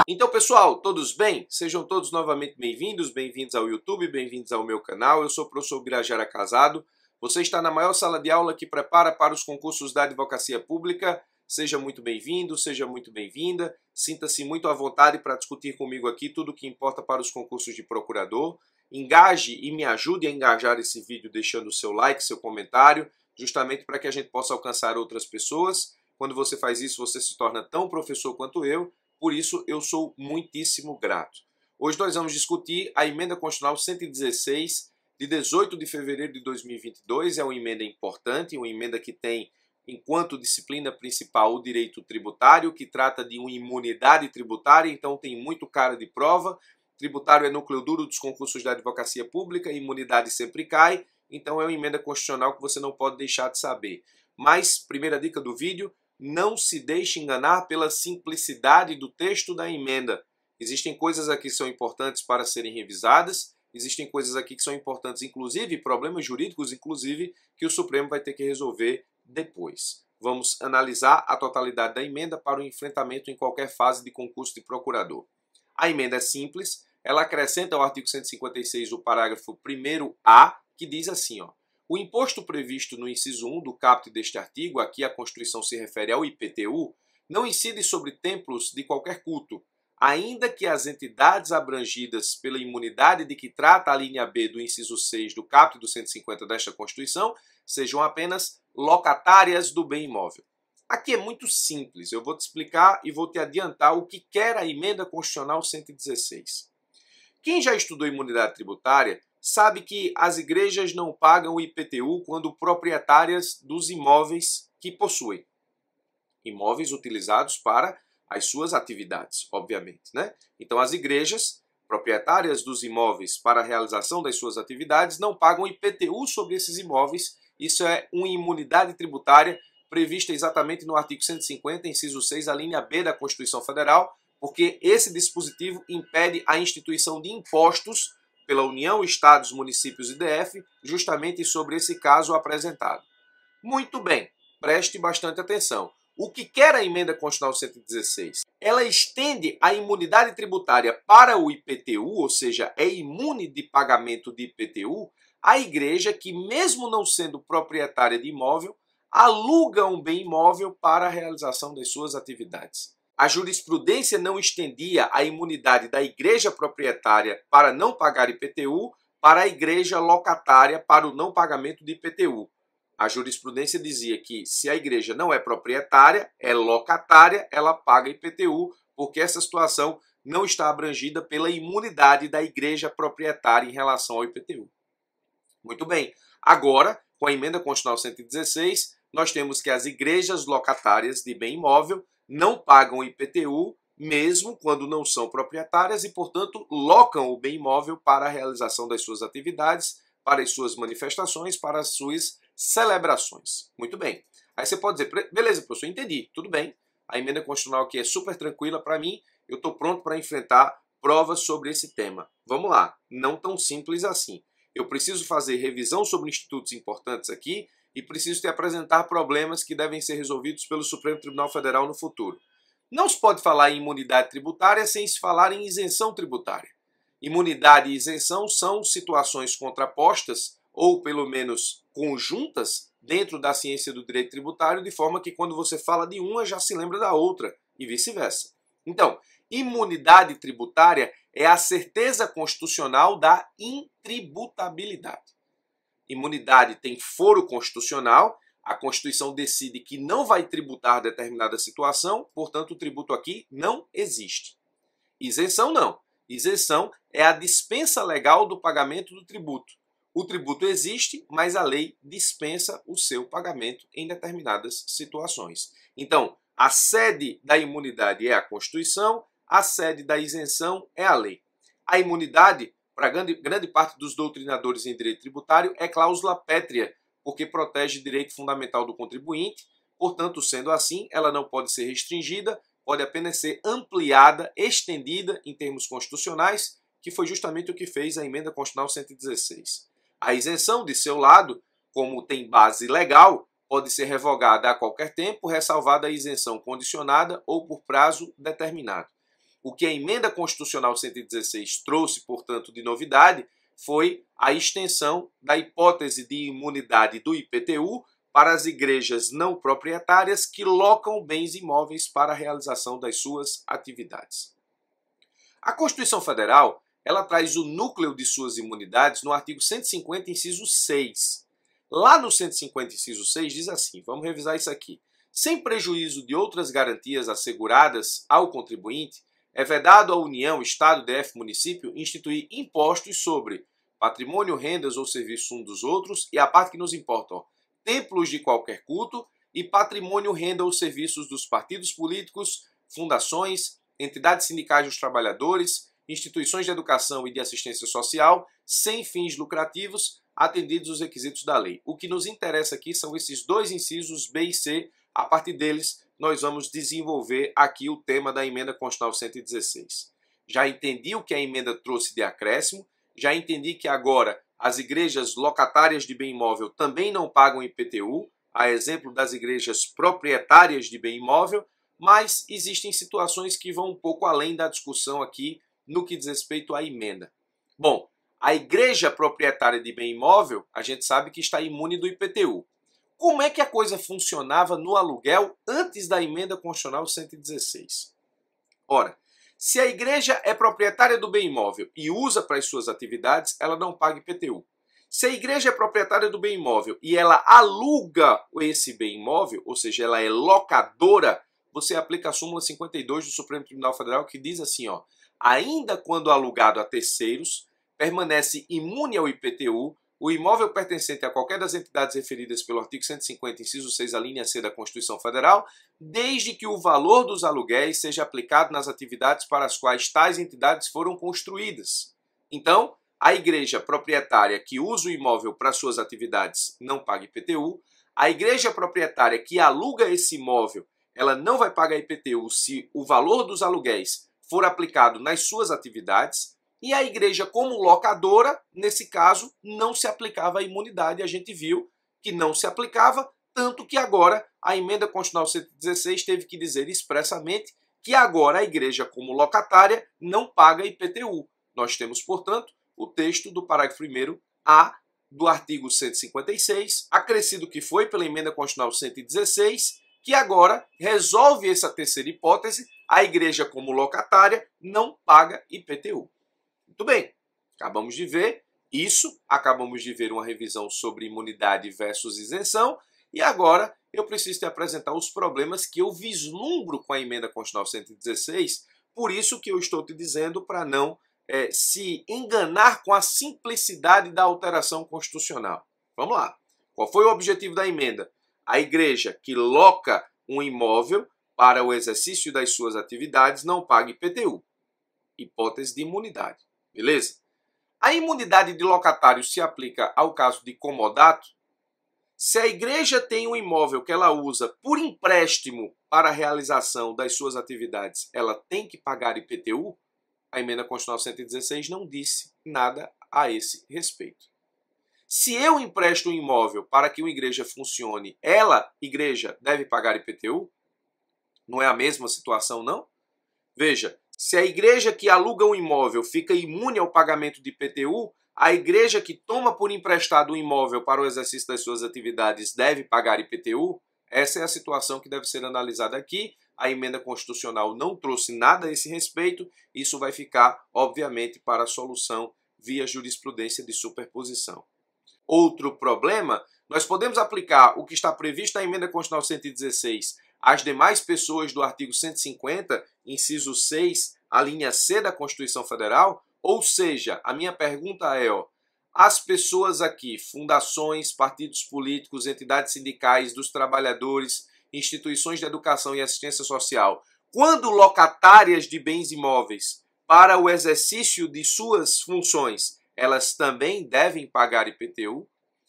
Então, pessoal, todos bem? Sejam todos novamente bem-vindos ao YouTube, bem-vindos ao meu canal. Eu sou o professor Birajara Casado. Você está na maior sala de aula que prepara para os concursos da advocacia pública. Seja muito bem-vindo, seja muito bem-vinda. Sinta-se muito à vontade para discutir comigo aqui tudo o que importa para os concursos de procurador. Engaje e me ajude a engajar esse vídeo deixando o seu like, seu comentário, justamente para que a gente possa alcançar outras pessoas. Quando você faz isso, você se torna tão professor quanto eu. Por isso, eu sou muitíssimo grato. Hoje nós vamos discutir a Emenda Constitucional 116, de 18 de fevereiro de 2022. É uma emenda importante, uma emenda que tem, enquanto disciplina principal, o direito tributário, que trata de uma imunidade tributária, então tem muito cara de prova. Tributário é núcleo duro dos concursos da advocacia pública, imunidade sempre cai, então é uma emenda constitucional que você não pode deixar de saber. Mas, primeira dica do vídeo, não se deixe enganar pela simplicidade do texto da emenda. Existem coisas aqui que são importantes para serem revisadas, existem coisas aqui que são importantes, inclusive problemas jurídicos, inclusive, que o Supremo vai ter que resolver depois. Vamos analisar a totalidade da emenda para o enfrentamento em qualquer fase de concurso de procurador. A emenda é simples, ela acrescenta ao artigo 156 o parágrafo 1º-A, que diz assim, ó: o imposto previsto no inciso 1 do caput deste artigo, aqui a Constituição se refere ao IPTU, não incide sobre templos de qualquer culto, ainda que as entidades abrangidas pela imunidade de que trata a linha B do inciso 6 do caput do 150 desta Constituição sejam apenas locatárias do bem imóvel. Aqui é muito simples, eu vou te explicar e vou te adiantar o que quer a Emenda Constitucional 116. Quem já estudou imunidade tributária sabe que as igrejas não pagam o IPTU quando proprietárias dos imóveis que possuem. Imóveis utilizados para as suas atividades, obviamente, né? Então as igrejas, proprietárias dos imóveis para a realização das suas atividades, não pagam IPTU sobre esses imóveis. Isso é uma imunidade tributária prevista exatamente no artigo 150, inciso 6, a linha B da Constituição Federal, porque esse dispositivo impede a instituição de impostos pela União, Estados, Municípios e DF, justamente sobre esse caso apresentado. Muito bem, preste bastante atenção. O que quer a Emenda Constitucional 116? Ela estende a imunidade tributária para o IPTU, ou seja, é imune de pagamento de IPTU, à igreja que, mesmo não sendo proprietária de imóvel, aluga um bem imóvel para a realização das suas atividades. A jurisprudência não estendia a imunidade da igreja proprietária para não pagar IPTU para a igreja locatária para o não pagamento de IPTU. A jurisprudência dizia que se a igreja não é proprietária, é locatária, ela paga IPTU, porque essa situação não está abrangida pela imunidade da igreja proprietária em relação ao IPTU. Muito bem. Agora, com a Emenda Constitucional 116, nós temos que as igrejas locatárias de bem imóvel não pagam IPTU, mesmo quando não são proprietárias e, portanto, locam o bem imóvel para a realização das suas atividades, para as suas manifestações, para as suas celebrações. Muito bem. Aí você pode dizer, beleza, professor, entendi, tudo bem. A emenda constitucional aqui é super tranquila para mim, eu estou pronto para enfrentar provas sobre esse tema. Vamos lá, não tão simples assim. Eu preciso fazer revisão sobre institutos importantes aqui e preciso te apresentar problemas que devem ser resolvidos pelo Supremo Tribunal Federal no futuro. Não se pode falar em imunidade tributária sem se falar em isenção tributária. Imunidade e isenção são situações contrapostas, ou pelo menos conjuntas, dentro da ciência do direito tributário, de forma que quando você fala de uma, já se lembra da outra, e vice-versa. Então, imunidade tributária é a certeza constitucional da intributabilidade. Imunidade tem foro constitucional, a Constituição decide que não vai tributar determinada situação, portanto o tributo aqui não existe. Isenção não. Isenção é a dispensa legal do pagamento do tributo. O tributo existe, mas a lei dispensa o seu pagamento em determinadas situações. Então, a sede da imunidade é a Constituição, a sede da isenção é a lei. A imunidade, para grande parte dos doutrinadores em direito tributário, é cláusula pétrea, porque protege o direito fundamental do contribuinte. Portanto, sendo assim, ela não pode ser restringida, pode apenas ser ampliada, estendida em termos constitucionais, que foi justamente o que fez a Emenda Constitucional 116. A isenção, de seu lado, como tem base legal, pode ser revogada a qualquer tempo, ressalvada a isenção condicionada ou por prazo determinado. O que a Emenda Constitucional 116 trouxe, portanto, de novidade, foi a extensão da hipótese de imunidade do IPTU para as igrejas não proprietárias que locam bens imóveis para a realização das suas atividades. A Constituição Federal, ela traz o núcleo de suas imunidades no artigo 150, inciso 6. Lá no 150, inciso 6, diz assim, vamos revisar isso aqui. Sem prejuízo de outras garantias asseguradas ao contribuinte, é vedado à União, Estado, DF, município, instituir impostos sobre patrimônio, rendas ou serviços uns dos outros, e a parte que nos importa, templos de qualquer culto, e patrimônio, renda ou serviços dos partidos políticos, fundações, entidades sindicais dos trabalhadores, instituições de educação e de assistência social, sem fins lucrativos, atendidos os requisitos da lei. O que nos interessa aqui são esses dois incisos B e C. A partir deles, nós vamos desenvolver aqui o tema da Emenda Constitucional 116. Já entendi o que a emenda trouxe de acréscimo, já entendi que agora as igrejas locatárias de bem imóvel também não pagam IPTU, a exemplo das igrejas proprietárias de bem imóvel, mas existem situações que vão um pouco além da discussão aqui no que diz respeito à emenda. Bom, a igreja proprietária de bem imóvel, a gente sabe que está imune do IPTU. Como é que a coisa funcionava no aluguel antes da Emenda Constitucional 116? Ora, se a igreja é proprietária do bem imóvel e usa para as suas atividades, ela não paga IPTU. Se a igreja é proprietária do bem imóvel e ela aluga esse bem imóvel, ou seja, ela é locadora, você aplica a súmula 52 do Supremo Tribunal Federal, que diz assim, ó, ainda quando alugado a terceiros, permanece imune ao IPTU o imóvel pertencente a qualquer das entidades referidas pelo artigo 150, inciso 6, a linha C da Constituição Federal, desde que o valor dos aluguéis seja aplicado nas atividades para as quais tais entidades foram construídas. Então, a igreja proprietária que usa o imóvel para suas atividades não paga IPTU, a igreja proprietária que aluga esse imóvel, ela não vai pagar IPTU se o valor dos aluguéis for aplicado nas suas atividades, e a igreja, como locadora, nesse caso, não se aplicava a imunidade. A gente viu que não se aplicava, tanto que agora a Emenda Constitucional 116 teve que dizer expressamente que agora a igreja, como locatária, não paga IPTU. Nós temos, portanto, o texto do parágrafo 1º-A do artigo 156, acrescido que foi pela Emenda Constitucional 116, que agora resolve essa terceira hipótese, a igreja, como locatária, não paga IPTU. Muito bem, acabamos de ver isso, acabamos de ver uma revisão sobre imunidade versus isenção, e agora eu preciso te apresentar os problemas que eu vislumbro com a Emenda Constitucional 116, por isso que eu estou te dizendo para não se enganar com a simplicidade da alteração constitucional. Vamos lá. Qual foi o objetivo da emenda? A igreja que loca um imóvel para o exercício das suas atividades não paga IPTU. Hipótese de imunidade. Beleza? A imunidade de locatário se aplica ao caso de comodato. Se a igreja tem um imóvel que ela usa por empréstimo para a realização das suas atividades, ela tem que pagar IPTU? A Emenda Constitucional 116 não disse nada a esse respeito. Se eu empresto um imóvel para que uma igreja funcione, ela, igreja, deve pagar IPTU? Não é a mesma situação, não? Veja, se a igreja que aluga um imóvel fica imune ao pagamento de IPTU, a igreja que toma por emprestado um imóvel para o exercício das suas atividades deve pagar IPTU? Essa é a situação que deve ser analisada aqui. A emenda constitucional não trouxe nada a esse respeito. Isso vai ficar, obviamente, para a solução via jurisprudência de superposição. Outro problema, nós podemos aplicar o que está previsto na Emenda Constitucional 116 às demais pessoas do artigo 150, inciso 6, a linha C da Constituição Federal? Ou seja, a minha pergunta é, as pessoas aqui, fundações, partidos políticos, entidades sindicais, dos trabalhadores, instituições de educação e assistência social, quando locatárias de bens imóveis para o exercício de suas funções, elas também devem pagar IPTU?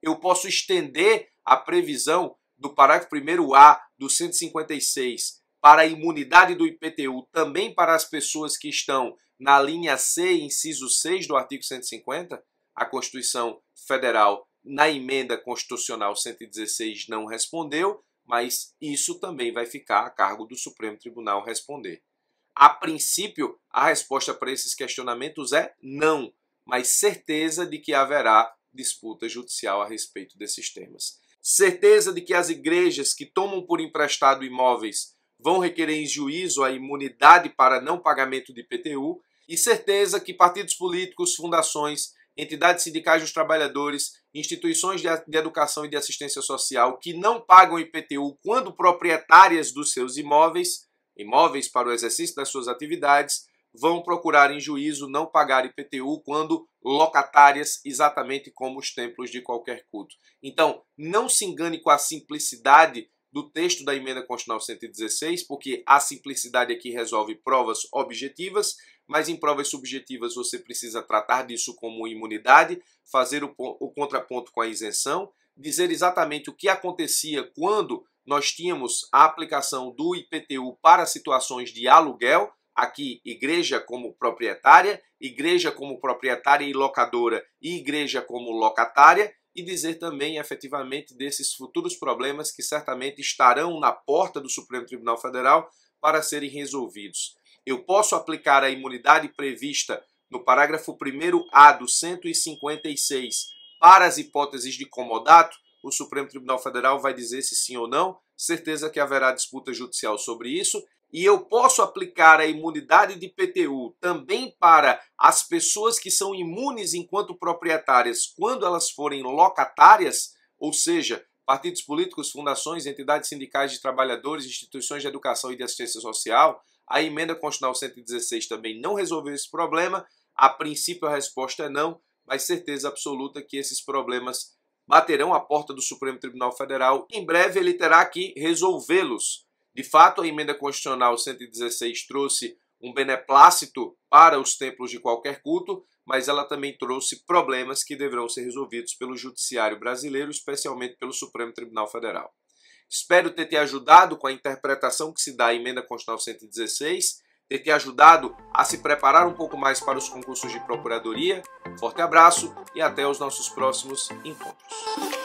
Eu posso estender a previsão do parágrafo 1º-A do 156 para a imunidade do IPTU também para as pessoas que estão na linha C, inciso 6 do artigo 150? A Constituição Federal, na Emenda Constitucional 116, não respondeu, mas isso também vai ficar a cargo do Supremo Tribunal responder. A princípio, a resposta para esses questionamentos é não, mas certeza de que haverá disputa judicial a respeito desses temas. Certeza de que as igrejas que tomam por emprestado imóveis vão requerer em juízo a imunidade para não pagamento de IPTU, e certeza que partidos políticos, fundações, entidades sindicais dos trabalhadores, instituições de educação e de assistência social que não pagam IPTU quando proprietárias dos seus imóveis para o exercício das suas atividades, vão procurar em juízo não pagar IPTU quando locatárias, exatamente como os templos de qualquer culto. Então, não se engane com a simplicidade do texto da Emenda Constitucional 116, porque a simplicidade aqui resolve provas objetivas, mas em provas subjetivas você precisa tratar disso como imunidade, fazer o contraponto com a isenção, dizer exatamente o que acontecia quando nós tínhamos a aplicação do IPTU para situações de aluguel, aqui igreja como proprietária e locadora e igreja como locatária, e dizer também efetivamente desses futuros problemas que certamente estarão na porta do Supremo Tribunal Federal para serem resolvidos. Eu posso aplicar a imunidade prevista no parágrafo 1º-A do 156 para as hipóteses de comodato? O Supremo Tribunal Federal vai dizer se sim ou não, certeza que haverá disputa judicial sobre isso. E eu posso aplicar a imunidade de IPTU também para as pessoas que são imunes enquanto proprietárias quando elas forem locatárias, ou seja, partidos políticos, fundações, entidades sindicais de trabalhadores, instituições de educação e de assistência social. A Emenda Constitucional 116 também não resolveu esse problema. A princípio a resposta é não, mas certeza absoluta que esses problemas baterão à porta do Supremo Tribunal Federal. Em breve ele terá que resolvê-los. De fato, a Emenda Constitucional 116 trouxe um beneplácito para os templos de qualquer culto, mas ela também trouxe problemas que deverão ser resolvidos pelo Judiciário brasileiro, especialmente pelo Supremo Tribunal Federal. Espero ter te ajudado com a interpretação que se dá à Emenda Constitucional 116, ter te ajudado a se preparar um pouco mais para os concursos de procuradoria. Forte abraço e até os nossos próximos encontros.